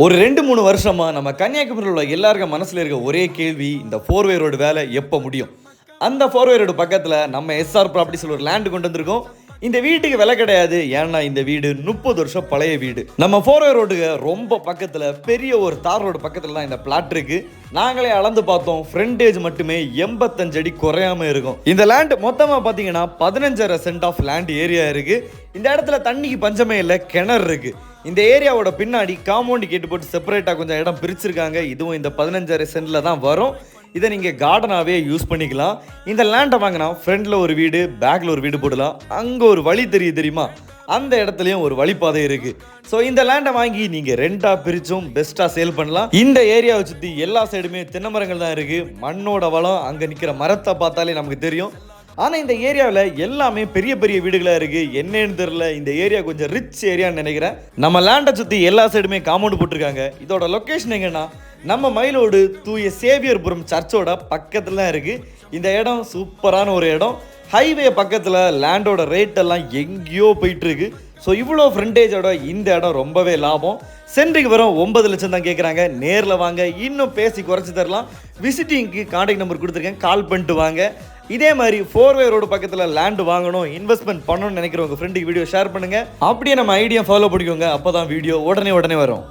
ஒரு 2-3 வருஷமா நம்ம கன்னியாகுமரியில் உள்ள எல்லாருக்கும் மனசுல இருக்க ஒரே கேள்வி, இந்த 4-வே ரோடு வேலை எப்போ முடியும்? அந்த 4-வே ரோடு பக்கத்துல நம்ம எஸ்ஆர் ப்ராப்பர்ட்டிஸ்ல ஒரு லேண்ட் கொண்டு வந்திருக்கோம். இந்த வீட்டுக்கு விலை கிடையாது. ஏன்னா இந்த வீடு 30 வருஷம் பழைய வீடு. நம்ம 4-வே ரோடுக்கு ரொம்ப பக்கத்துல பெரிய ஒரு தார் ரோடு பக்கத்துல தான் இந்த பிளாட் இருக்கு. நாங்களே அளந்து பார்த்தோம். ஃப்ரண்டேஜ் மட்டுமே 85 அடி குறையாம இருக்கும். இந்த லேண்ட் மொத்தமா பாத்தீங்கன்னா 15.5 சென்ட் ஆஃப் லேண்ட் ஏரியா இருக்கு. இந்த இடத்துல தண்ணிக்கு பஞ்சமே இல்லை, கிணறு இருக்கு. இந்த ஏரியாவோட பின்னாடி காம்பவுண்ட் கேட்டு போட்டு செப்பரேட்டாக கொஞ்சம் இடம் பிரிச்சிருக்காங்க. இதுவும் இந்த 15.5 சென்டில் தான் வரும். இதை நீங்கள் கார்டனாகவே யூஸ் பண்ணிக்கலாம். இந்த லேண்டை வாங்கினா ஃப்ரண்டில் ஒரு வீடு, பேக்கில் ஒரு வீடு போடலாம். அங்கே ஒரு வழி தெரியுமா, அந்த இடத்துலையும் ஒரு வழிப்பாதை இருக்குது. ஸோ இந்த லேண்டை வாங்கி நீங்கள் ரெண்டாக பிரித்தும் பெஸ்ட்டாக சேல் பண்ணலாம். இந்த ஏரியாவை சுற்றி எல்லா சைடுமே தென்னை மரங்கள் தான் இருக்குது. மண்ணோட வளம் அங்கே நிற்கிற மரத்தை பார்த்தாலே நமக்கு தெரியும். ஆனால் இந்த ஏரியாவில் எல்லாமே பெரிய பெரிய வீடுகளாக இருக்குது. என்னன்னு தெரில, இந்த ஏரியா கொஞ்சம் ரிச் ஏரியான்னு நினைக்கிறேன். நம்ம லேண்டை சுற்றி எல்லா சைடுமே காம்பவுண்ட் போட்டிருக்காங்க. இதோட லொக்கேஷன் எங்கன்னா நம்ம மயிலோடு தூய சேவியர்புரம் சர்ச்சோட பக்கத்தில் தான் இருக்குது. இந்த இடம் சூப்பரான ஒரு இடம். ஹைவே பக்கத்தில் லேண்டோட ரேட் எல்லாம் எங்கேயோ போயிட்டுருக்கு. ஸோ இவ்வளோ ஃப்ரண்டேஜோட இந்த இடம் ரொம்பவே லாபம். சென்ட்டுக்கு வரும் 9 லட்சம் தான் கேட்குறாங்க. நேரில் வாங்க, இன்னும் பேசி குறைச்சி தரலாம். விசிட்டிங்க்கு கான்டாக்ட் நம்பர் கொடுத்துருக்கேன், கால் பண்ணிட்டு வாங்க. இதே மாதிரி 4-வே ரோடு பக்கத்தில் லேண்ட் வாங்கணும், இன்வெஸ்ட்மெண்ட் பண்ணணும்னு நினைக்கிறவங்க ஃப்ரெண்டுக்கு வீடியோ ஷேர் பண்ணுங்கள். அப்படியே நம்ம ஐடியா ஃபாலோ பண்ணிக்கோங்க. அப்போ தான் வீடியோ உடனே வரும்.